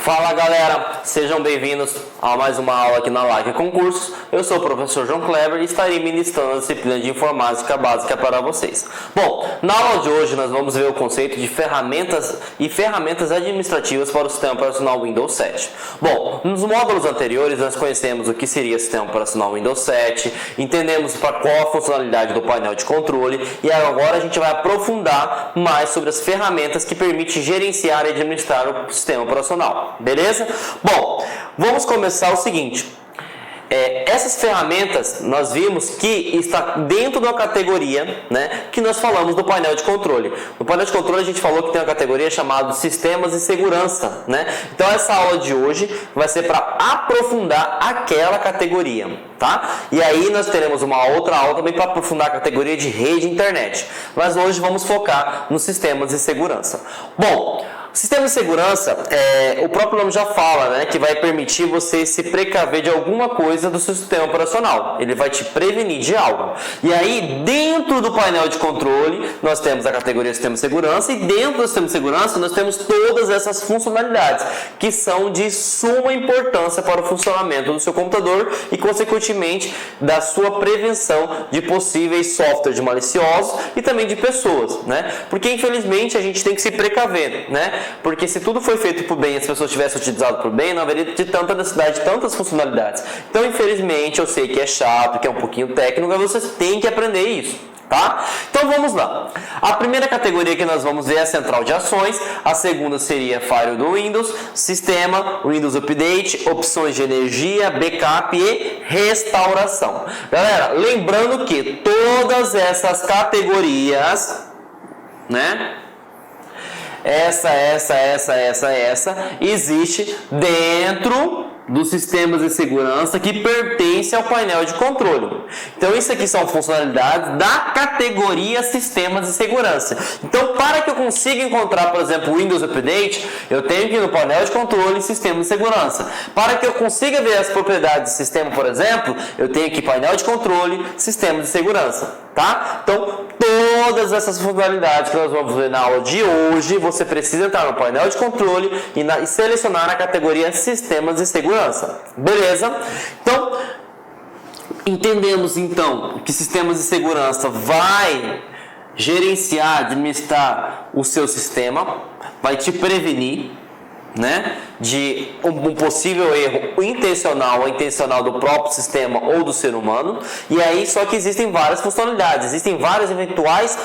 Fala galera, sejam bem-vindos a mais uma aula aqui na Like Concursos. Eu sou o professor João Kleber e estarei ministrando a disciplina de informática básica para vocês. Bom, na aula de hoje nós vamos ver o conceito de ferramentas e ferramentas administrativas para o sistema operacional Windows 7. Bom, nos módulos anteriores nós conhecemos o que seria o sistema operacional Windows 7, entendemos para qual a funcionalidade do painel de controle e agora a gente vai aprofundar mais sobre as ferramentas que permitem gerenciar e administrar o sistema operacional. Beleza? Bom, vamos começar o seguinte. Essas ferramentas nós vimos que está dentro da categoria, né, que nós falamos do painel de controle. No painel de controle a gente falou que tem uma categoria chamada Sistemas de Segurança, né? Então essa aula de hoje vai ser para aprofundar aquela categoria, tá? E aí nós teremos uma outra aula também para aprofundar a categoria de rede e internet. Mas hoje vamos focar nos sistemas de segurança. Bom, sistema de segurança, o próprio nome já fala, né, que vai permitir você se precaver de alguma coisa do seu sistema operacional. Ele vai te prevenir de algo. E aí, dentro do painel de controle, nós temos a categoria Sistema de Segurança e dentro do Sistema de Segurança nós temos todas essas funcionalidades que são de suma importância para o funcionamento do seu computador e, consequentemente, da sua prevenção de possíveis softwares maliciosos e também de pessoas, né? Porque, infelizmente, a gente tem que se precaver, né? Porque se tudo foi feito por bem e as pessoas tivessem utilizado por bem, não haveria de tanta necessidade de tantas funcionalidades. Então, infelizmente, eu sei que é chato, que é um pouquinho técnico, mas vocês têm que aprender isso, tá? Então, vamos lá. A primeira categoria que nós vamos ver é a central de ações, a segunda seria Firewall do Windows, sistema, Windows Update, opções de energia, backup e restauração. Galera, lembrando que todas essas categorias, né? Essa existe dentro dos sistemas de segurança que pertence ao painel de controle. Então isso aqui são funcionalidades da categoria sistemas de segurança. Então para que eu consiga encontrar, por exemplo, o Windows Update, eu tenho que ir no painel de controle e sistema de segurança. Para que eu consiga ver as propriedades do sistema, por exemplo, eu tenho que ir painel de controle, sistema de segurança, tá? Então todas essas funcionalidades que nós vamos ver na aula de hoje, você precisa entrar no painel de controle e selecionar a categoria sistemas de segurança. Beleza? Então, entendemos então que sistemas de segurança vai gerenciar, administrar o seu sistema, vai te prevenir, né, de um possível erro intencional ou intencional do próprio sistema ou do ser humano. E aí só que existem várias funcionalidades, existem várias eventuais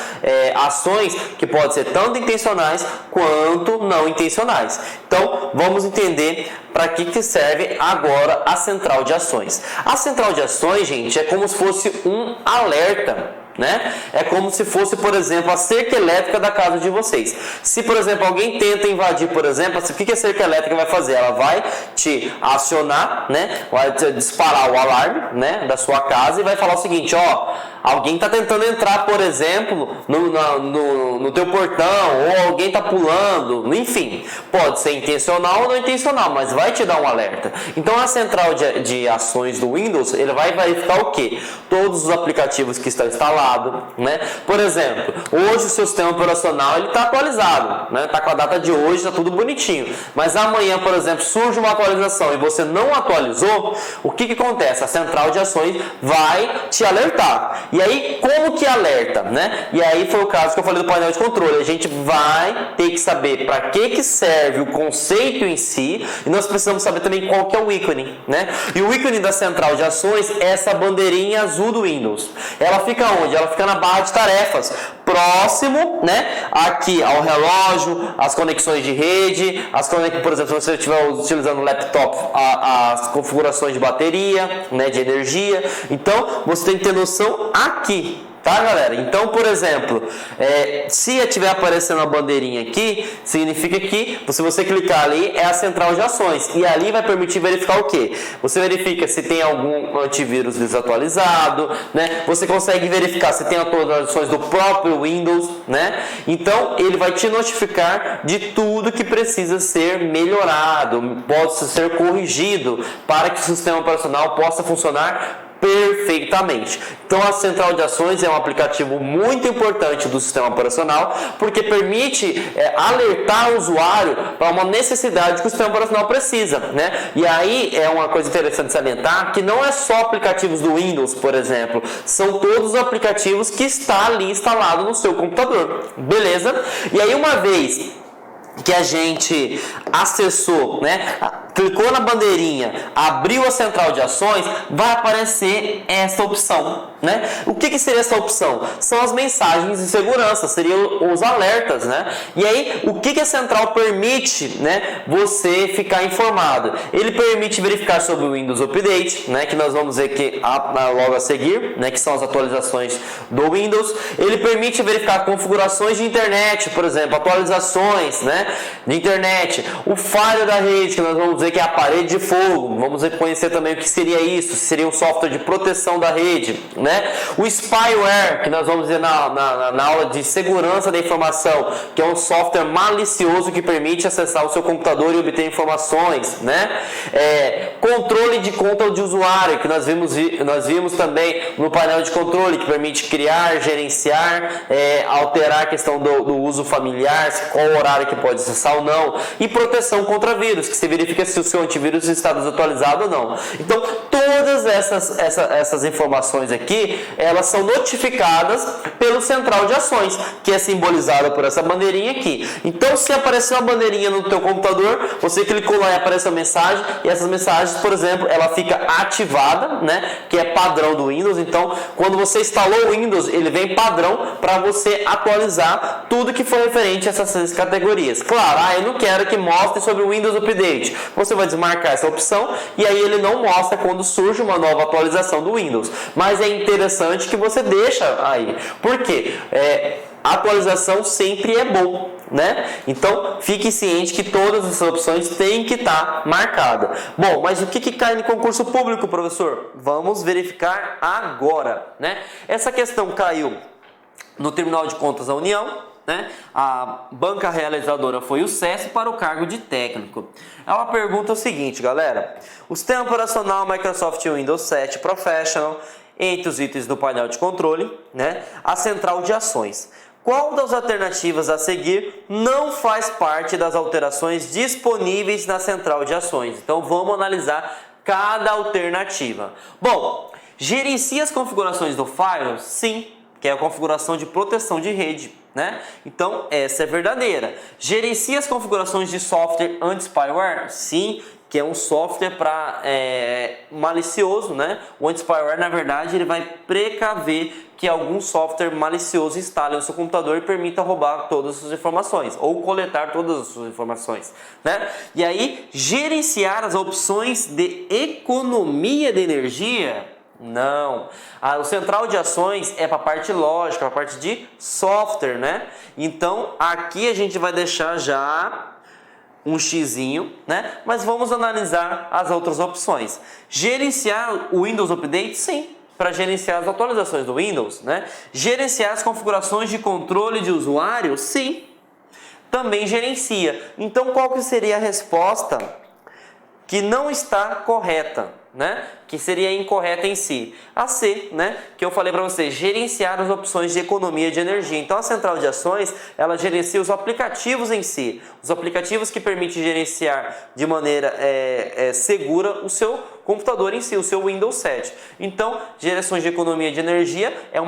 ações que podem ser tanto intencionais quanto não intencionais. Então vamos entender para que serve agora a central de ações. A central de ações, gente, é como se fosse um alerta, né? É como se fosse, por exemplo, a cerca elétrica da casa de vocês. Se, por exemplo, alguém tenta invadir, por exemplo, o que a cerca elétrica vai fazer? Ela vai te acionar, né? Vai te disparar o alarme, né, da sua casa e vai falar o seguinte: ó, alguém está tentando entrar, por exemplo, no teu portão, ou alguém está pulando, enfim, pode ser intencional ou não intencional, mas vai te dar um alerta. Então a central de ações do Windows, ele vai verificar o quê? Todos os aplicativos que estão instalados, né? Por exemplo, hoje o seu sistema operacional ele está atualizado, né? Está com a data de hoje, está tudo bonitinho. Mas amanhã, por exemplo, surge uma atualização e você não atualizou, o que acontece? A central de ações vai te alertar. E aí, como que alerta, né? E aí foi o caso que eu falei do painel de controle. A gente vai ter que saber para que serve o conceito em si e nós precisamos saber também qual que é o ícone, né? E o ícone da central de ações é essa bandeirinha azul do Windows. Ela fica onde? Ela fica na barra de tarefas, próximo, né, aqui ao relógio, as conexões de rede, por exemplo, se você estiver utilizando o laptop, as configurações de bateria, né, de energia. Então, você tem que ter noção aqui. Tá, galera? Então, por exemplo, se estiver aparecendo a bandeirinha aqui, significa que, se você clicar ali, é a central de ações. E ali vai permitir verificar o quê? Você verifica se tem algum antivírus desatualizado, né? Você consegue verificar se tem atualizações do próprio Windows, né? Então, ele vai te notificar de tudo que precisa ser melhorado, pode ser corrigido para que o sistema operacional possa funcionar perfeitamente perfeitamente. Então a central de ações é um aplicativo muito importante do sistema operacional, porque permite alertar o usuário para uma necessidade que o sistema operacional precisa, né? E aí é uma coisa interessante salientar que não é só aplicativos do Windows, por exemplo, são todos os aplicativos que está ali instalado no seu computador, beleza? E aí uma vez que a gente acessou, né, clicou na bandeirinha, abriu a central de ações, vai aparecer essa opção, né? O que seria essa opção? São as mensagens de segurança, seriam os alertas, né? E aí, o que a central permite, né, você ficar informado? Ele permite verificar sobre o Windows Update, né, que nós vamos ver que logo a seguir, né, que são as atualizações do Windows. Ele permite verificar configurações de internet, por exemplo, atualizações, né, de internet, o firewall da rede, que nós vamos ver que é a parede de fogo. Vamos conhecer também o que seria isso, se seria um software de proteção da rede, né? O spyware, que nós vamos ver na aula de segurança da informação, que é um software malicioso que permite acessar o seu computador e obter informações, né? Controle de conta de usuário, que nós vimos também no painel de controle, que permite criar, gerenciar, alterar a questão do uso familiar, qual o horário que pode acessar ou não, e proteção contra vírus, que se verifica se o seu antivírus está desatualizado ou não. Então, todas essas informações aqui, elas são notificadas pelo central de ações, que é simbolizada por essa bandeirinha aqui. Então, se aparecer uma bandeirinha no teu computador, você clicou lá e aparece a mensagem, e essas mensagens, por exemplo, ela fica ativada, né, que é padrão do Windows. Então, quando você instalou o Windows, ele vem padrão para você atualizar tudo que for referente a essas 6 categorias. Claro, eu não quero que mostre sobre o Windows Update. Você vai desmarcar essa opção e aí ele não mostra quando surge uma nova atualização do Windows. Mas é interessante que você deixa aí. Por quê? Atualização sempre é bom, né? Então, fique ciente que todas essas opções têm que estar marcadas. Bom, mas o que cai no concurso público, professor? Vamos verificar agora, né? Essa questão caiu no Tribunal de Contas da União, né? A banca realizadora foi o SESC para o cargo de técnico. Ela pergunta o seguinte, galera: o sistema operacional Microsoft Windows 7 Professional, entre os itens do painel de controle, né, a central de ações. Qual das alternativas a seguir não faz parte das alterações disponíveis na central de ações? Então vamos analisar cada alternativa. Bom, gerencia as configurações do firewall? Sim, que é a configuração de proteção de rede, né? Então essa é verdadeira. Gerencia as configurações de software anti-spyware? Sim, que é um software para malicioso, né? O anti-spyware, na verdade, ele vai precaver que algum software malicioso instale no seu computador e permita roubar todas as suas informações ou coletar todas as suas informações, né? E aí, gerenciar as opções de economia de energia? Não. O central de ações é para a parte lógica, para a parte de software, né? Então, aqui a gente vai deixar já um xizinho, né? Mas vamos analisar as outras opções. Gerenciar o Windows Update? Sim, para gerenciar as atualizações do Windows, né? Gerenciar as configurações de controle de usuário? Sim, também gerencia. Então, qual que seria a resposta que não está correta, né? Que seria incorreta em si? A C, né? Que eu falei para você, gerenciar as opções de economia de energia. Então a central de ações, ela gerencia os aplicativos em si, os aplicativos que permitem gerenciar de maneira segura o seu computador em si, o seu Windows 7. Então, gerações de economia de energia é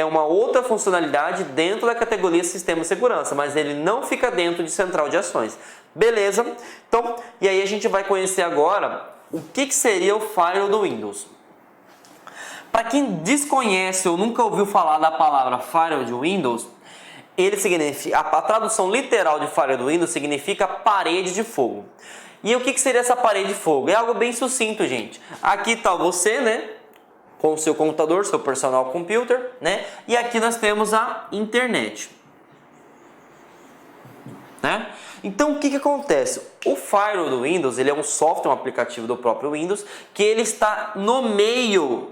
uma outra funcionalidade dentro da categoria Sistema de Segurança, mas ele não fica dentro de central de ações. Beleza? Então, e aí a gente vai conhecer agora o que seria o firewall do Windows. Para quem desconhece ou nunca ouviu falar da palavra firewall de Windows, ele significa, a tradução literal de firewall do Windows significa parede de fogo. E o que seria essa parede de fogo? É algo bem sucinto, gente. Aqui está você, né, com o seu computador, seu personal computer, né? E aqui nós temos a internet, né? Então o que acontece? O firewall do Windows, ele é um software, um aplicativo do próprio Windows, que ele está no meio.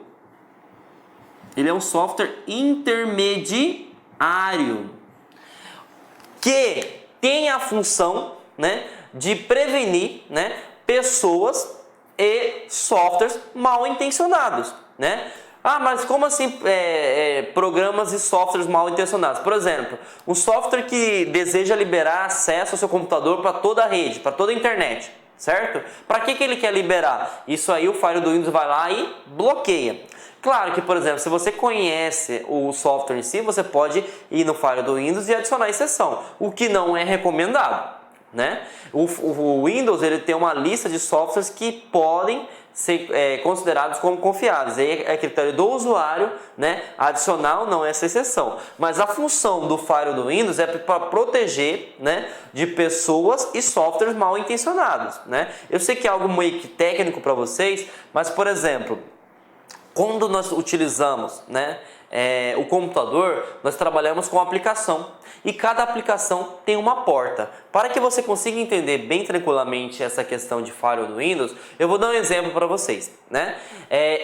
Ele é um software intermediário que tem a função, né, de prevenir, né, pessoas e softwares mal intencionados, né? Ah, mas como assim programas e softwares mal intencionados? Por exemplo, um software que deseja liberar acesso ao seu computador para toda a rede, para toda a internet, certo? Para que ele quer liberar? Isso aí o Fire do Windows vai lá e bloqueia. Claro que, por exemplo, se você conhece o software em si, você pode ir no Fire do Windows e adicionar exceção, o que não é recomendado, né? O Windows ele tem uma lista de softwares que podem ser considerados como confiáveis. Aí é critério do usuário, né? Adicional não é essa exceção. Mas a função do Fire do Windows é para proteger, né, de pessoas e softwares mal intencionados, né? Eu sei que é algo meio que técnico para vocês, mas por exemplo, quando nós utilizamos, né, o computador, nós trabalhamos com aplicação e cada aplicação tem uma porta. Para que você consiga entender bem tranquilamente essa questão de firewall do Windows, eu vou dar um exemplo para vocês, né?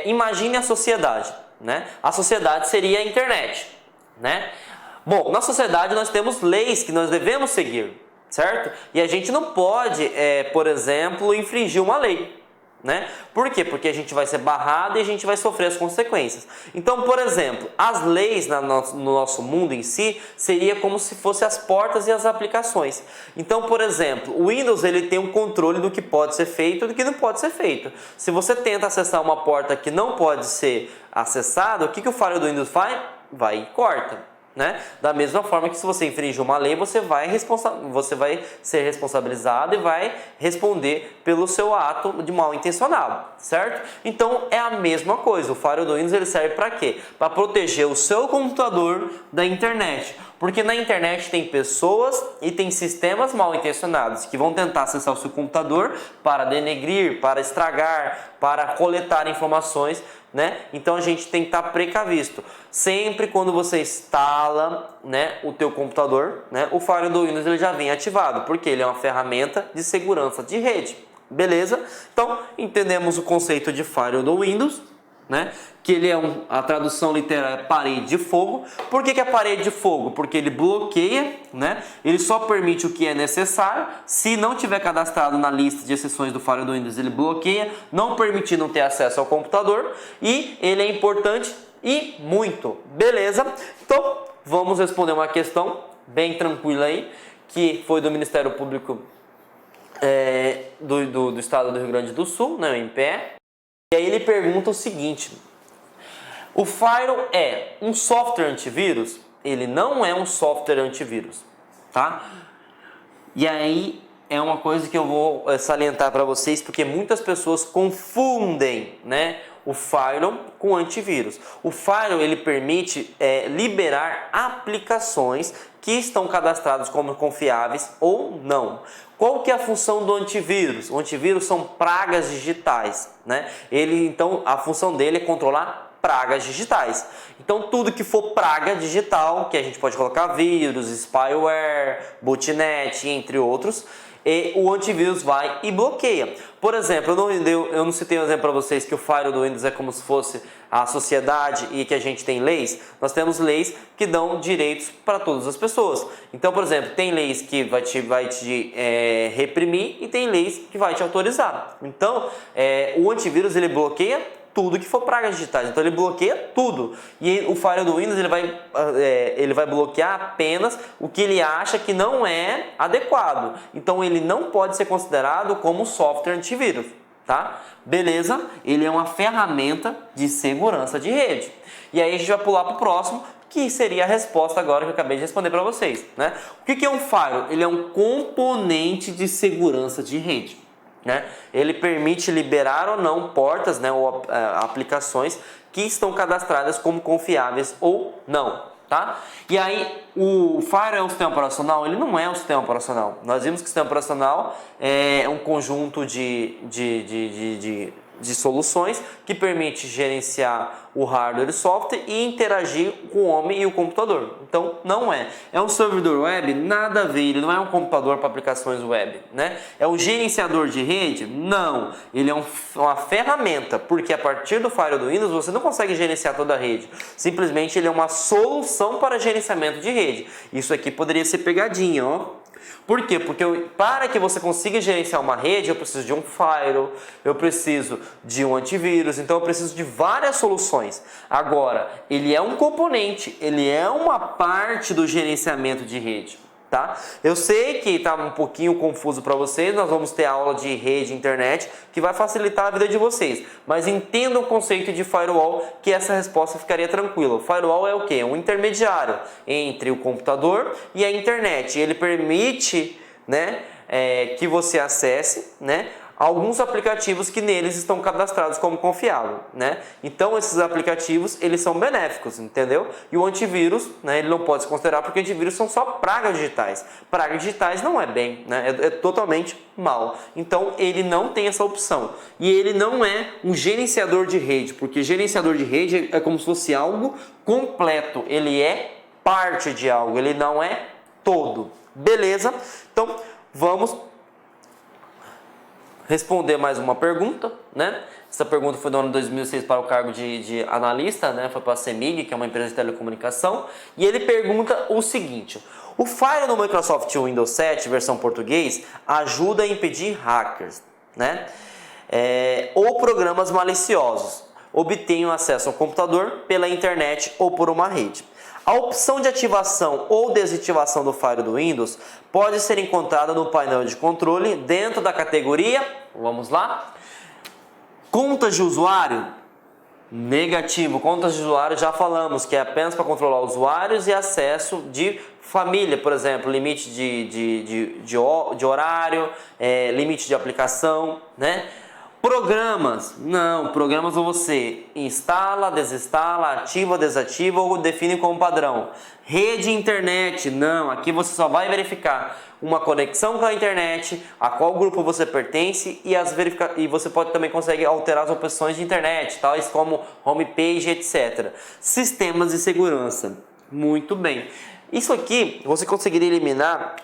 Imagine a sociedade, né? A sociedade seria a internet, né? Bom, na sociedade nós temos leis que nós devemos seguir, certo? E a gente não pode, por exemplo, infringir uma lei. Né? Por quê? Porque a gente vai ser barrado e a gente vai sofrer as consequências. Então, por exemplo, as leis no nosso mundo em si seria como se fossem as portas e as aplicações. Então, por exemplo, o Windows ele tem um controle do que pode ser feito e do que não pode ser feito. Se você tenta acessar uma porta que não pode ser acessada, o que o firewall do Windows faz? Vai e corta. Né? Da mesma forma que se você infringir uma lei, você vai ser responsabilizado e vai responder pelo seu ato de mal intencionado, certo? Então é a mesma coisa, o firewall do Windows ele serve para quê? Para proteger o seu computador da internet, porque na internet tem pessoas e tem sistemas mal intencionados que vão tentar acessar o seu computador para denegrir, para estragar, para coletar informações, né? Então a gente tem que estar precavisto. Sempre quando você instala, né, o teu computador, né, o firewall do Windows ele já vem ativado, porque ele é uma ferramenta de segurança de rede. Beleza? Então entendemos o conceito de firewall do Windows, né? Que ele a tradução literal é parede de fogo. Por que é parede de fogo? Porque ele bloqueia, né? Ele só permite o que é necessário. Se não tiver cadastrado na lista de exceções do firewall do Windows, ele bloqueia, não permitindo ter acesso ao computador. E ele é importante e muito. Beleza? Então vamos responder uma questão bem tranquila aí, que foi do Ministério Público do Estado do Rio Grande do Sul, né, o MPE. E aí ele pergunta o seguinte: o firewall é um software antivírus? Ele não é um software antivírus, tá? E aí é uma coisa que eu vou salientar para vocês, porque muitas pessoas confundem, né, o firewall com antivírus. O firewall ele permite liberar aplicações que estão cadastradas como confiáveis ou não. Qual que é a função do antivírus? O antivírus são pragas digitais, né? Então a função dele é controlar pragas digitais. Então tudo que for praga digital, que a gente pode colocar vírus, spyware, botnet, entre outros, e o antivírus vai e bloqueia. Por exemplo, eu não citei um exemplo para vocês que o firewall do Windows é como se fosse a sociedade e que a gente tem leis. Nós temos leis que dão direitos para todas as pessoas. Então, por exemplo, tem leis que vai te reprimir e tem leis que vai te autorizar. Então, o antivírus ele bloqueia tudo que for pragas digitais, então ele bloqueia tudo. E o firewall do Windows ele vai bloquear apenas o que ele acha que não é adequado. Então ele não pode ser considerado como software antivírus, tá? Beleza? Ele é uma ferramenta de segurança de rede. E aí a gente vai pular para o próximo, que seria a resposta agora que eu acabei de responder para vocês, né? O que é um firewall? Ele é um componente de segurança de rede. Né? Ele permite liberar ou não portas, né, ou aplicações que estão cadastradas como confiáveis ou não, tá? E aí o firewall é um sistema operacional? Ele não é um sistema operacional. Nós vimos que o sistema operacional é um conjunto de soluções que permite gerenciar o hardware e software e interagir com o homem e o computador. Então não é. É um servidor web? Nada a ver. Ele não é um computador para aplicações web, né? É um gerenciador de rede? Não. Ele é uma ferramenta, porque a partir do firewall do Windows você não consegue gerenciar toda a rede. Simplesmente ele é uma solução para gerenciamento de rede. Isso aqui poderia ser pegadinha, ó. Por quê? Porque para que você consiga gerenciar uma rede, eu preciso de um firewall, eu preciso de um antivírus, então eu preciso de várias soluções. Agora, ele é um componente, ele é uma parte do gerenciamento de rede. Tá? Eu sei que está um pouquinho confuso para vocês, nós vamos ter aula de rede e internet que vai facilitar a vida de vocês, mas entendam o conceito de firewall, que essa resposta ficaria tranquila. O firewall é o quê? Um intermediário entre o computador e a internet. Ele permite, né, que você acesse, né, alguns aplicativos que neles estão cadastrados como confiável, né? Então esses aplicativos, eles são benéficos, entendeu? E o antivírus, né, ele não pode se considerar, porque antivírus são só pragas digitais. Pragas digitais não é bem, né? É totalmente mal. Então ele não tem essa opção. E ele não é um gerenciador de rede, porque gerenciador de rede é como se fosse algo completo. Ele é parte de algo, ele não é todo. Beleza? Então vamos responder mais uma pergunta, né? Essa pergunta foi do ano 2006 para o cargo de analista, né? Foi para a CEMIG, que é uma empresa de telecomunicação. E ele pergunta o seguinte: o Firewall no Microsoft Windows 7, versão português, ajuda a impedir hackers, né? Ou programas maliciosos obtenham acesso ao computador pela internet ou por uma rede. A opção de ativação ou desativação do Firewall do Windows pode ser encontrada no painel de controle dentro da categoria, vamos lá, contas de usuário. Negativo, contas de usuário já falamos que é apenas para controlar usuários e acesso de família, por exemplo, limite de horário, limite de aplicação, né? Programas, não, programas você instala, desinstala, ativa, desativa ou define como padrão. Rede internet, não, aqui você só vai verificar uma conexão com a internet, a qual grupo você pertence e você também consegue alterar as opções de internet, tais como homepage, etc. Sistemas de segurança, muito bem. Isso aqui você conseguiria eliminar.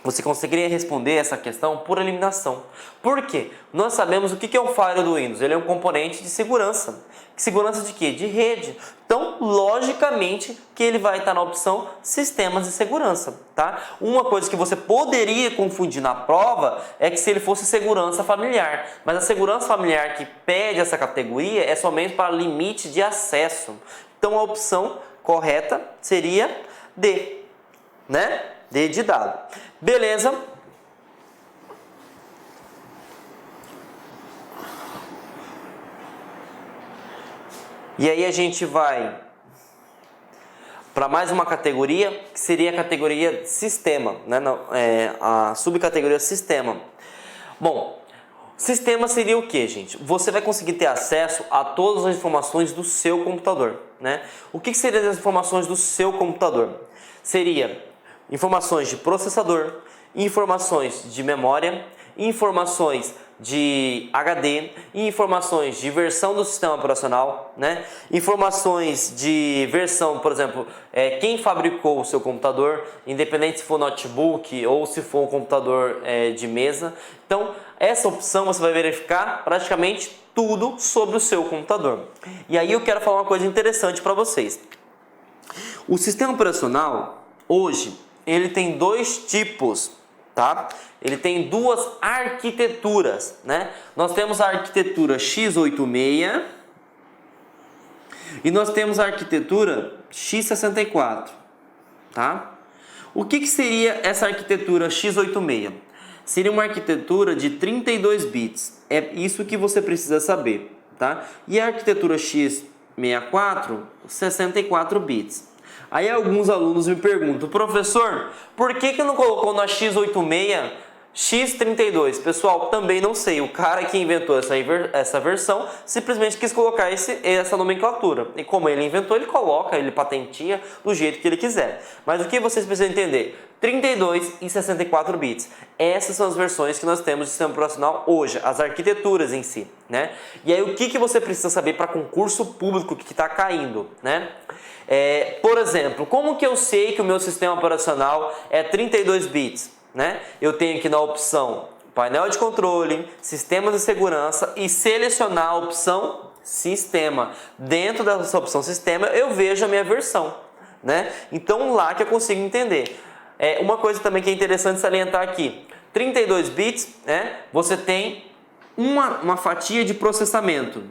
Você conseguiria responder essa questão por eliminação. Por quê? Nós sabemos o que é o firewall do Windows. Ele é um componente de segurança. Segurança de quê? De rede. Então, logicamente, que ele vai estar na opção sistemas de segurança. Tá? Uma coisa que você poderia confundir na prova é que se ele fosse segurança familiar. Mas a segurança familiar que pede essa categoria é somente para limite de acesso. Então, a opção correta seria D, né? D de dado. Beleza? E aí a gente vai para mais uma categoria, que seria a categoria sistema, né? A subcategoria sistema. Bom, sistema seria o que, gente? Você vai conseguir ter acesso a todas as informações do seu computador, né? O que seriam as informações do seu computador? Seria informações de processador, informações de memória, informações de HD, informações de versão do sistema operacional, né? Informações de versão, por exemplo, quem fabricou o seu computador, independente se for notebook ou se for um computador de mesa. Então, essa opção você vai verificar praticamente tudo sobre o seu computador. E aí eu quero falar uma coisa interessante para vocês. O sistema operacional, hoje, ele tem dois tipos, tá? Ele tem duas arquiteturas, né? Nós temos a arquitetura x86 e nós temos a arquitetura x64, tá? O que seria essa arquitetura x86? Seria uma arquitetura de 32 bits. É isso que você precisa saber, tá? E a arquitetura x64, 64 bits. Aí alguns alunos me perguntam: professor, por que não colocou na x86 x32? Pessoal, também não sei. O cara que inventou essa versão simplesmente quis colocar essa nomenclatura. E como ele inventou, ele coloca, ele patenteia do jeito que ele quiser. Mas o que vocês precisam entender? 32 e 64 bits. Essas são as versões que nós temos de sistema operacional hoje, as arquiteturas em si, né? E aí o que você precisa saber para concurso público que está caindo, né? Por exemplo, como que eu sei que o meu sistema operacional é 32 bits? Né? Eu tenho aqui na opção painel de controle, sistemas de segurança e selecionar a opção sistema. Dentro dessa opção sistema eu vejo a minha versão, né? Então lá que eu consigo entender. Uma coisa também que é interessante salientar aqui, 32 bits, né, você tem uma fatia de processamento.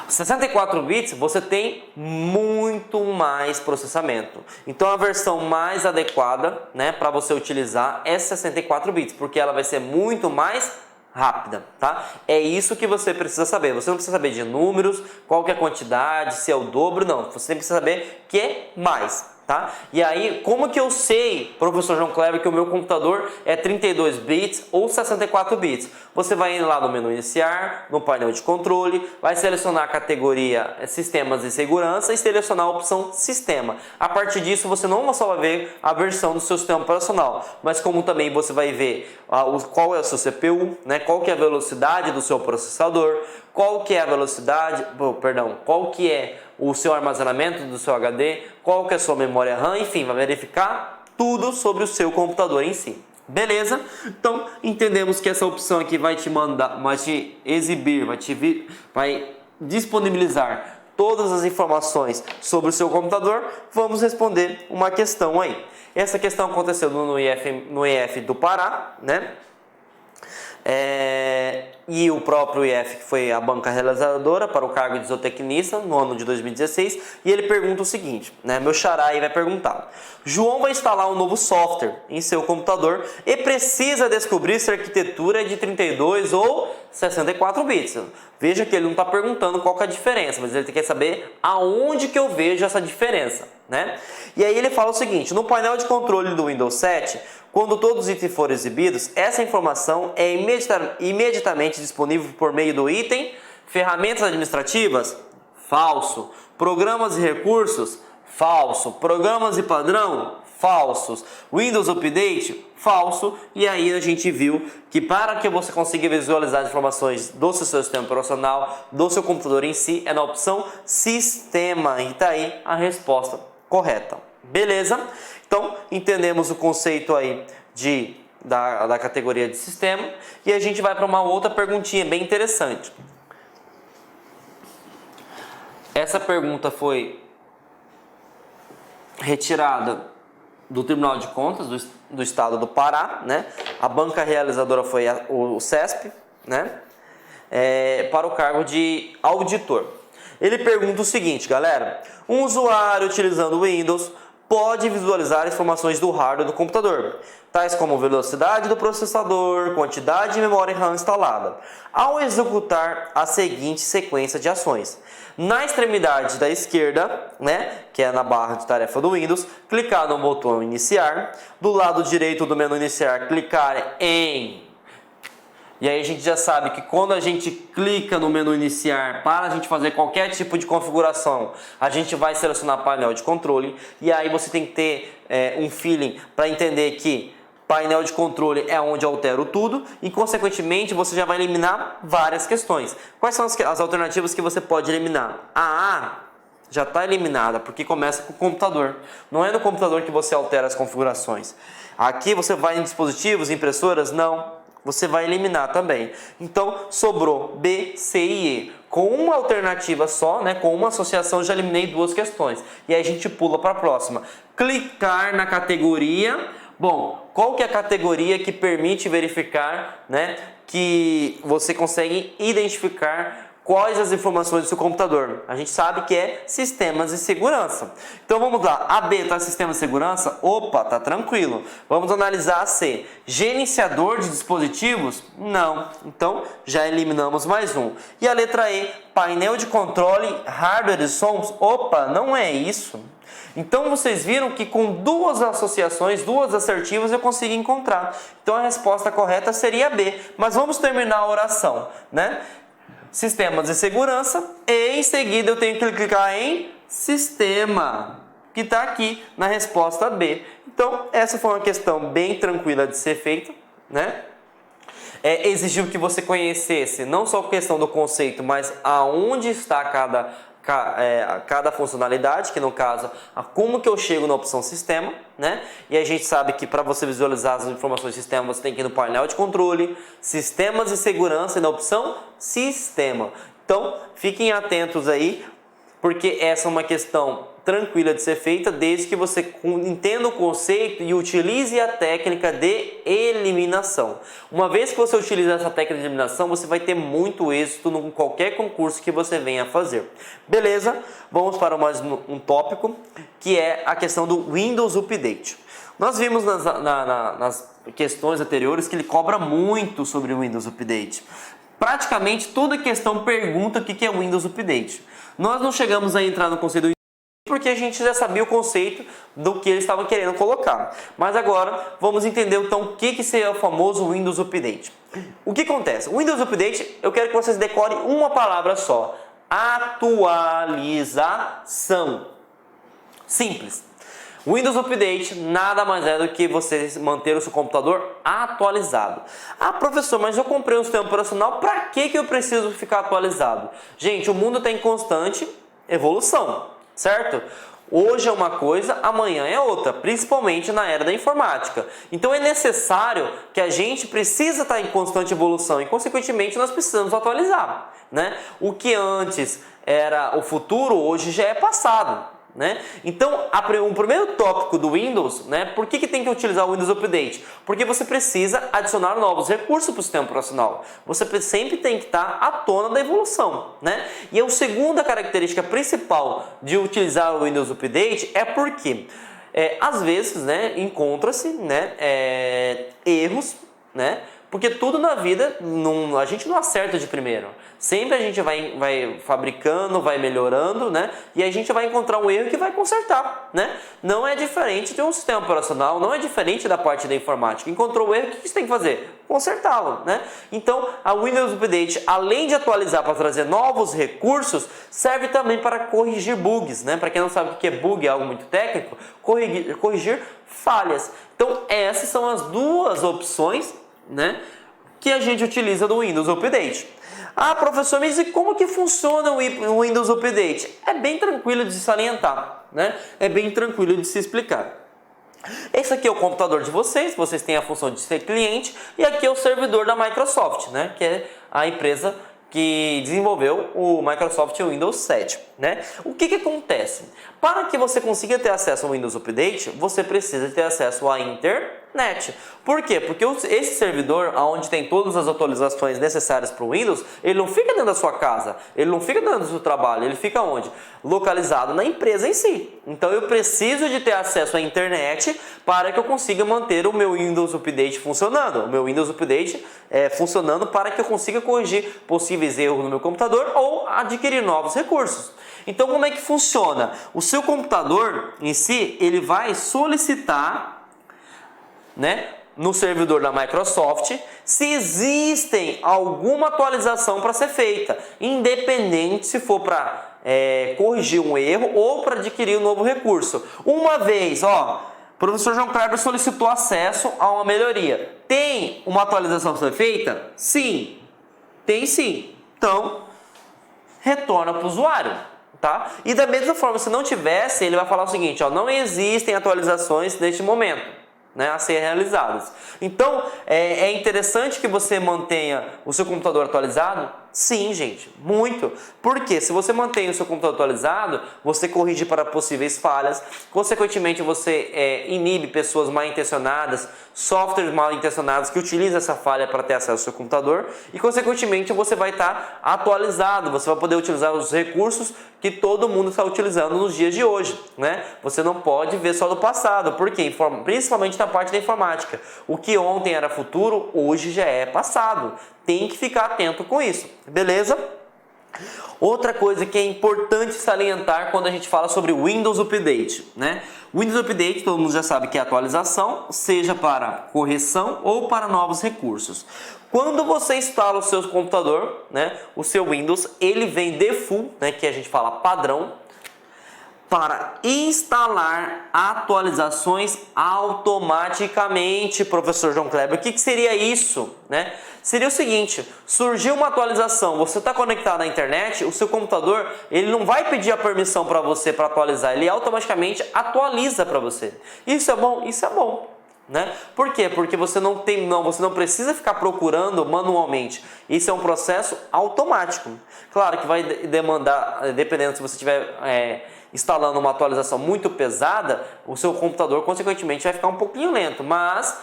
64 bits você tem muito mais processamento. Então a versão mais adequada, né, para você utilizar é 64 bits, porque ela vai ser muito mais rápida, tá? É isso que você precisa saber. Você não precisa saber de números, qual que é a quantidade, se é o dobro, não. Você precisa saber que é mais, tá? E aí, como que eu sei, professor João Kleber, que o meu computador é 32 bits ou 64 bits? Você vai ir lá no menu iniciar, no painel de controle, vai selecionar a categoria Sistemas de Segurança e selecionar a opção Sistema. A partir disso, você não só vai ver a versão do seu sistema operacional, mas como também você vai ver qual é o seu CPU, né? Qual que é a velocidade do seu processador, qual que é a velocidade, qual que é o seu armazenamento do seu HD, qual que é a sua memória RAM, enfim, vai verificar tudo sobre o seu computador em si. Beleza? Então, entendemos que essa opção aqui vai te mandar, vai te exibir, vai disponibilizar todas as informações sobre o seu computador. Vamos responder uma questão aí. Essa questão aconteceu no IF do Pará, né? E o próprio IF, que foi a banca realizadora para o cargo de zootecnista no ano de 2016, e ele pergunta o seguinte, né? Meu xará aí vai perguntar: João vai instalar um novo software em seu computador e precisa descobrir se a arquitetura é de 32 ou 64 bits. Veja que ele não está perguntando qual que é a diferença, mas ele quer saber aonde que eu vejo essa diferença, né? E aí ele fala o seguinte: no painel de controle do Windows 7, quando todos os itens forem exibidos, essa informação é imediatamente disponível por meio do item ferramentas administrativas? Falso. Programas e recursos? Falso. Programas e padrão? Falsos. Windows Update? Falso. E aí a gente viu que para que você consiga visualizar as informações do seu sistema operacional, do seu computador em si, é na opção Sistema. E tá aí a resposta correta. Beleza? Então, entendemos o conceito aí da categoria de sistema e a gente vai para uma outra perguntinha bem interessante. Essa pergunta foi retirada do Tribunal de Contas do Estado do Pará, né? A banca realizadora foi o CESP, né? Para o cargo de auditor. Ele pergunta o seguinte, galera: um usuário utilizando o Windows pode visualizar informações do hardware do computador, tais como velocidade do processador, quantidade de memória RAM instalada, ao executar a seguinte sequência de ações. Na extremidade da esquerda, né, que é na barra de tarefa do Windows, clicar no botão iniciar, do lado direito do menu iniciar, clicar em... E aí a gente já sabe que quando a gente clica no menu iniciar para a gente fazer qualquer tipo de configuração, a gente vai selecionar painel de controle. E aí você tem que ter um feeling para entender que painel de controle é onde eu altero tudo e, consequentemente, você já vai eliminar várias questões. Quais são as alternativas que você pode eliminar? A A já está eliminada porque começa com o computador. Não é no computador que você altera as configurações. Aqui você vai em dispositivos, impressoras? Não. Você vai eliminar também. Então, sobrou B, C e E. Com uma alternativa só, né, com uma associação, já eliminei duas questões. E aí a gente pula para a próxima. Clicar na categoria. Bom, qual que é a categoria que permite verificar, né, que você consegue identificar quais as informações do seu computador? A gente sabe que é sistemas de segurança. Então vamos lá, a B está sistema de segurança? Opa, tá tranquilo. Vamos analisar a C. Gerenciador de dispositivos? Não. Então já eliminamos mais um. E a letra E, painel de controle, hardware e sons? Opa, não é isso. Então vocês viram que com duas associações, duas assertivas, eu consigo encontrar. Então a resposta correta seria B. Mas vamos terminar a oração, né? Sistemas de segurança e em seguida eu tenho que clicar em sistema, que está aqui na resposta B. Então essa foi uma questão bem tranquila de ser feita, né? Exigiu que você conhecesse não só a questão do conceito, mas aonde está cada funcionalidade, que no caso, como que eu chego na opção sistema, né? E a gente sabe que para você visualizar as informações do sistema, você tem que ir no painel de controle, sistemas de segurança e na opção sistema. Então, fiquem atentos aí, porque essa é uma questão tranquila de ser feita, desde que você entenda o conceito e utilize a técnica de eliminação. Uma vez que você utiliza essa técnica de eliminação, você vai ter muito êxito em qualquer concurso que você venha a fazer. Beleza? Vamos para mais um tópico, que é a questão do Windows Update. Nós vimos nas questões anteriores que ele cobra muito sobre o Windows Update. Praticamente toda questão pergunta o que é o Windows Update. Nós não chegamos a entrar no conceito do porque a gente já sabia o conceito do que eles estavam querendo colocar. Mas agora vamos entender então o que seria o famoso Windows Update. O que acontece? O Windows Update, eu quero que vocês decorem uma palavra só. Atualização. Simples. O Windows Update nada mais é do que você manter o seu computador atualizado. Ah, professor, mas eu comprei um sistema operacional, para que eu preciso ficar atualizado? Gente, o mundo está em constante evolução, certo? Hoje é uma coisa, amanhã é outra, principalmente na era da informática. Então é necessário que a gente precisa estar em constante evolução e, consequentemente, nós precisamos atualizar, né? O que antes era o futuro, hoje já é passado. Né? Então, o primeiro tópico do Windows, né? Por que tem que utilizar o Windows Update? Porque você precisa adicionar novos recursos para o sistema operacional. Você sempre tem que estar à tona da evolução, né? E a segunda característica principal de utilizar o Windows Update é porque, às vezes, né, encontra-se, né, erros, né? Porque tudo na vida, a gente não acerta de primeiro. Sempre a gente vai fabricando, vai melhorando, né? E a gente vai encontrar um erro que vai consertar, né? Não é diferente de um sistema operacional, não é diferente da parte da informática. Encontrou o erro, o que você tem que fazer? Consertá-lo, né? Então, a Windows Update, além de atualizar para trazer novos recursos, serve também para corrigir bugs, né? Para quem não sabe o que é bug, é algo muito técnico, corrigir falhas. Então, essas são as duas opções, né, que a gente utiliza no Windows Update. Ah, professor, mas e como que funciona o Windows Update? É bem tranquilo de se salientar, né? É bem tranquilo de se explicar. Esse aqui é o computador de vocês têm a função de ser cliente, e aqui é o servidor da Microsoft, né, que é a empresa que desenvolveu o Microsoft Windows 7, né? O que acontece? Para que você consiga ter acesso ao Windows Update, você precisa ter acesso à internet. Por quê? Porque esse servidor, onde tem todas as atualizações necessárias para o Windows, ele não fica dentro da sua casa, ele não fica dentro do seu trabalho, ele fica onde? Localizado na empresa em si. Então eu preciso de ter acesso à internet para que eu consiga manter o meu Windows Update funcionando. O meu Windows Update funcionando para que eu consiga corrigir possíveis erros no meu computador ou adquirir novos recursos. Então como é que funciona? O seu computador em si, ele vai solicitar, né, no servidor da Microsoft se existem alguma atualização para ser feita, independente se for para corrigir um erro ou para adquirir um novo recurso. Uma vez, o professor João Kleber solicitou acesso a uma melhoria. Tem uma atualização a ser feita? Sim, tem sim. Então, retorna para o usuário. Tá? E da mesma forma, se não tivesse, ele vai falar o seguinte, não existem atualizações neste momento, né, a ser realizadas. Então, é interessante que você mantenha o seu computador atualizado? Sim, gente, muito. Porque se você mantém o seu computador atualizado, você corrige para possíveis falhas, consequentemente você inibe pessoas mal intencionadas, softwares mal intencionados que utilizam essa falha para ter acesso ao seu computador e, consequentemente, você vai estar atualizado, você vai poder utilizar os recursos que todo mundo está utilizando nos dias de hoje, né? Você não pode ver só do passado, porque principalmente na parte da informática, o que ontem era futuro, hoje já é passado. Tem que ficar atento com isso, beleza? Outra coisa que é importante salientar quando a gente fala sobre o Windows Update, né? O Windows Update, todo mundo já sabe que é atualização, seja para correção ou para novos recursos. Quando você instala o seu computador, né, o seu Windows, ele vem default, né, que a gente fala padrão, para instalar atualizações automaticamente, professor João Kleber. O que seria isso, né? Seria o seguinte, surgiu uma atualização, você está conectado à internet, o seu computador, ele não vai pedir a permissão para você para atualizar, ele automaticamente atualiza para você. Isso é bom? Isso é bom. Né? Por quê? Porque você não precisa ficar procurando manualmente. Isso é um processo automático. Claro que vai demandar, dependendo se você estiver instalando uma atualização muito pesada, o seu computador consequentemente vai ficar um pouquinho lento, mas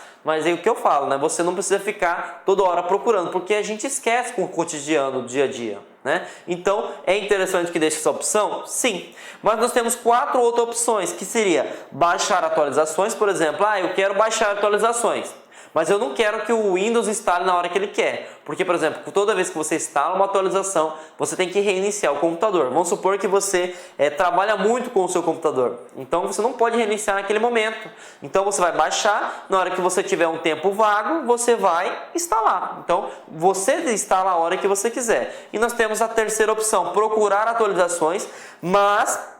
é o que eu falo, né? Você não precisa ficar toda hora procurando, porque a gente esquece com o cotidiano, do dia a dia, né? Então, é interessante que deixe essa opção? Sim. Mas nós temos 4 outras opções, que seria baixar atualizações, por exemplo, eu quero baixar atualizações, mas eu não quero que o Windows instale na hora que ele quer. Porque, por exemplo, toda vez que você instala uma atualização, você tem que reiniciar o computador. Vamos supor que você trabalha muito com o seu computador. Então, você não pode reiniciar naquele momento. Então, você vai baixar, na hora que você tiver um tempo vago, você vai instalar. Então, você instala a hora que você quiser. E nós temos a terceira opção, procurar atualizações, mas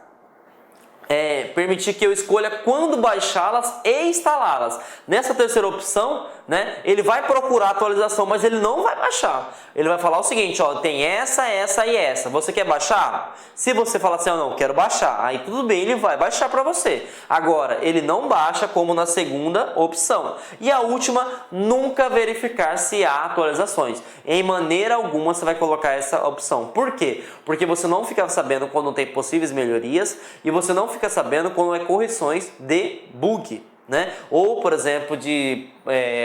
permitir que eu escolha quando baixá-las e instalá-las. Nessa terceira opção, né, ele vai procurar a atualização, mas ele não vai baixar. Ele vai falar o seguinte, tem essa e essa. Você quer baixar? Se você falar assim, eu não quero baixar, aí tudo bem, ele vai baixar para você. Agora, ele não baixa como na segunda opção. E a última, nunca verificar se há atualizações. Em maneira alguma você vai colocar essa opção. Por quê? Porque você não fica sabendo quando tem possíveis melhorias e você não fica sabendo quando é correções de bug, né? Ou, por exemplo, de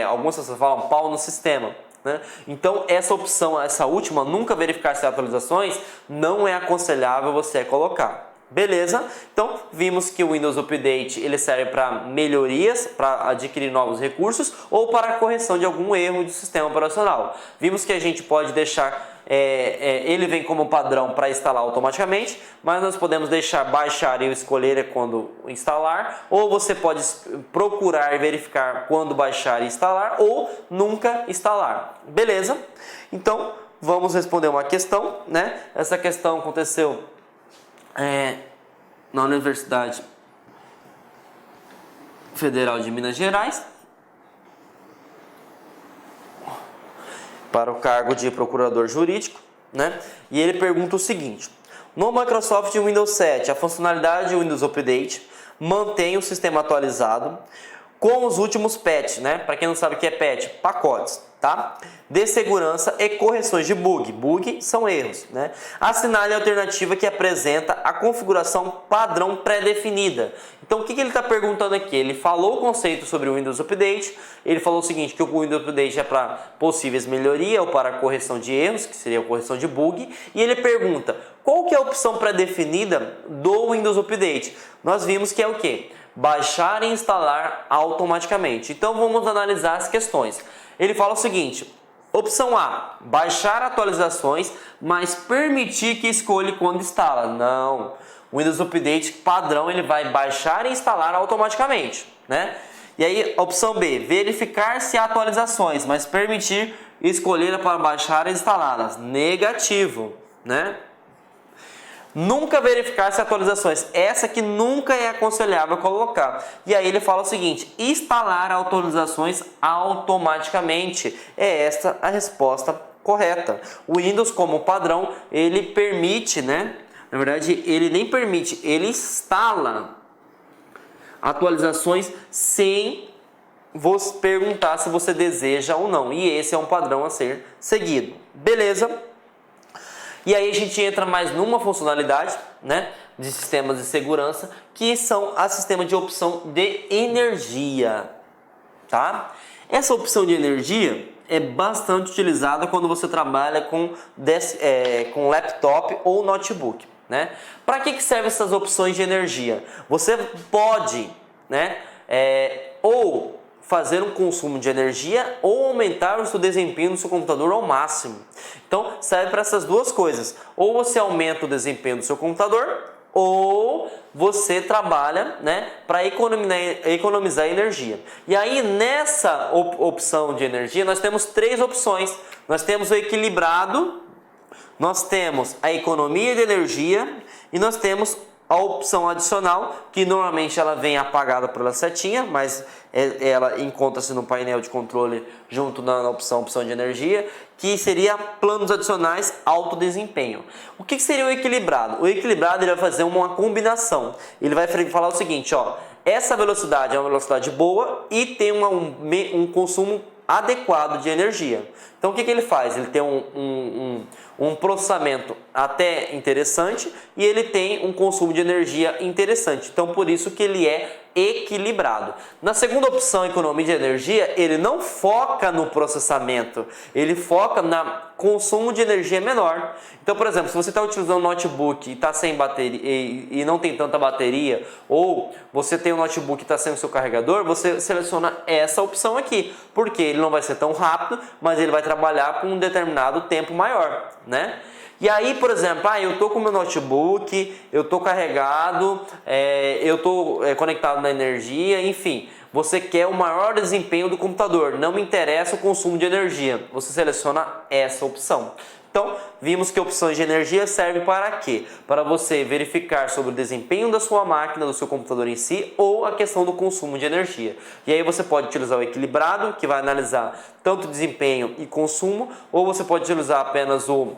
algumas pessoas falam pau no sistema, né? Então, essa opção, essa última, nunca verificar se há atualizações, não é aconselhável você colocar. Beleza? Então, vimos que o Windows Update ele serve para melhorias, para adquirir novos recursos ou para a correção de algum erro do sistema operacional. Vimos que a gente pode deixar, ele vem como padrão para instalar automaticamente, mas nós podemos deixar baixar e escolher quando instalar, ou você pode procurar e verificar quando baixar e instalar, ou nunca instalar. Beleza? Então, vamos responder uma questão, né? Essa questão aconteceu na Universidade Federal de Minas Gerais, para o cargo de procurador jurídico, né? E ele pergunta o seguinte: no Microsoft Windows 7, a funcionalidade Windows Update mantém o sistema atualizado com os últimos patches, né? Para quem não sabe o que é patch, pacotes, tá? De segurança e correções de bug. Bug são erros, né? Assinale a alternativa que apresenta a configuração padrão pré-definida. Então, o que ele está perguntando aqui? Ele falou o conceito sobre o Windows Update, ele falou o seguinte, que o Windows Update é para possíveis melhorias ou para correção de erros, que seria a correção de bug, e ele pergunta, qual que é a opção pré-definida do Windows Update? Nós vimos que é o quê? Baixar e instalar automaticamente. Então, vamos analisar as questões. Ele fala o seguinte, opção A, baixar atualizações, mas permitir que escolha quando instala. Não, o Windows Update padrão ele vai baixar e instalar automaticamente, né? E aí, opção B, verificar se há atualizações, mas permitir escolher para baixar e instalá-las. Negativo, né? Nunca verificar se atualizações. Essa que nunca é aconselhável colocar. E aí ele fala o seguinte, instalar atualizações automaticamente. É esta a resposta correta. O Windows como padrão, ele permite, né? Na verdade, ele nem permite, ele instala atualizações sem você perguntar se você deseja ou não. E esse é um padrão a ser seguido. Beleza? E aí a gente entra mais numa funcionalidade, né, de sistemas de segurança, que são a sistema de opção de energia, tá? Essa opção de energia é bastante utilizada quando você trabalha com laptop ou notebook, né? Para que servem essas opções de energia? Você pode, né, ou fazer um consumo de energia ou aumentar o seu desempenho do seu computador ao máximo. Então, serve para essas duas coisas. Ou você aumenta o desempenho do seu computador, ou você trabalha, né, para economizar energia. E aí, nessa opção de energia, nós temos 3 opções. Nós temos o equilibrado, nós temos a economia de energia e nós temos a opção adicional, que normalmente ela vem apagada pela setinha, mas ela encontra-se no painel de controle junto na opção de energia, que seria planos adicionais alto desempenho. O que seria o equilibrado? O equilibrado ele vai fazer uma combinação. Ele vai falar o seguinte, ó, essa velocidade é uma velocidade boa e tem um consumo adequado de energia. Então o que ele faz? Ele tem um processamento até interessante e ele tem um consumo de energia interessante. Então por isso que ele é equilibrado. Na segunda opção, economia de energia, ele não foca no processamento, ele foca no consumo de energia menor. Então, por exemplo, se você está utilizando um notebook e está sem bateria e não tem tanta bateria, ou você tem um notebook e está sem o seu carregador, você seleciona essa opção aqui, porque ele não vai ser tão rápido, mas ele vai trabalhar com um determinado tempo maior, né? E aí, por exemplo, eu estou com o meu notebook, eu estou carregado, eu estou conectado na energia, enfim, você quer o maior desempenho do computador, não me interessa o consumo de energia, você seleciona essa opção. Então, vimos que opções de energia servem para quê? Para você verificar sobre o desempenho da sua máquina, do seu computador em si, ou a questão do consumo de energia. E aí você pode utilizar o equilibrado, que vai analisar tanto desempenho e consumo, ou você pode utilizar apenas o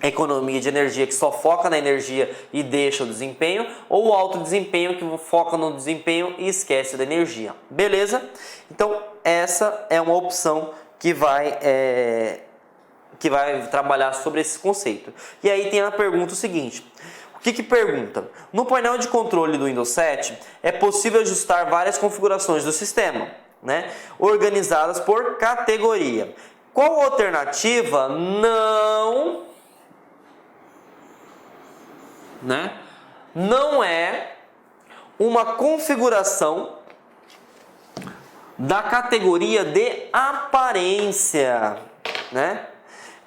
economia de energia, que só foca na energia e deixa o desempenho, ou o alto desempenho, que foca no desempenho e esquece da energia. Beleza? Então essa é uma opção que vai trabalhar sobre esse conceito. E aí tem a pergunta seguinte: o que pergunta? No painel de controle do Windows 7 é possível ajustar várias configurações do sistema, né, organizadas por categoria. Qual alternativa não é uma configuração da categoria de aparência, né?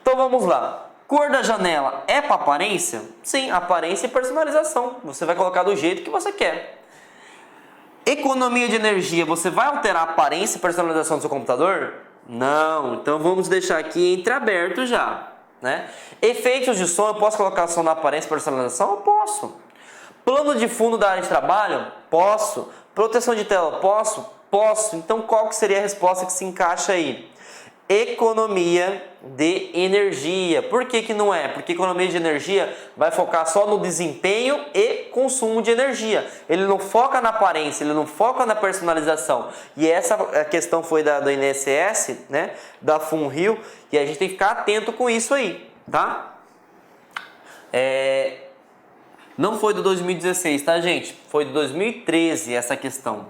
Então vamos lá. Cor da janela é para aparência? Sim, aparência e personalização. Você vai colocar do jeito que você quer. Economia de energia, você vai alterar a aparência e personalização do seu computador? Não. Então vamos deixar aqui entreaberto já, né? Efeitos de som, eu posso colocar som na aparência e personalização? Eu posso. Plano de fundo da área de trabalho? Posso. Proteção de tela? Posso. Então qual que seria a resposta que se encaixa aí? Economia de energia. Por que não é? Porque economia de energia vai focar só no desempenho e consumo de energia. Ele não foca na aparência, ele não foca na personalização. E essa questão foi da INSS, né? Da FUNRIO, e a gente tem que ficar atento com isso aí, tá? Não foi do 2016, tá, gente? Foi de 2013 essa questão,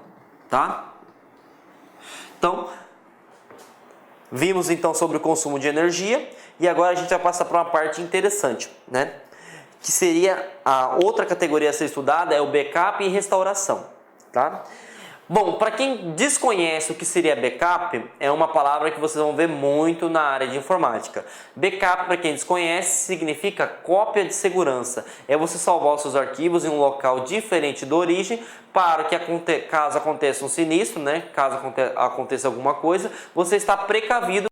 tá? Então, vimos então sobre o consumo de energia e agora a gente vai passar para uma parte interessante, né? Que seria a outra categoria a ser estudada, é o backup e restauração, tá? Bom, para quem desconhece o que seria backup, é uma palavra que vocês vão ver muito na área de informática. Backup, para quem desconhece, significa cópia de segurança. É você salvar os seus arquivos em um local diferente da origem para que caso aconteça um sinistro, né? Caso aconteça alguma coisa, você está precavido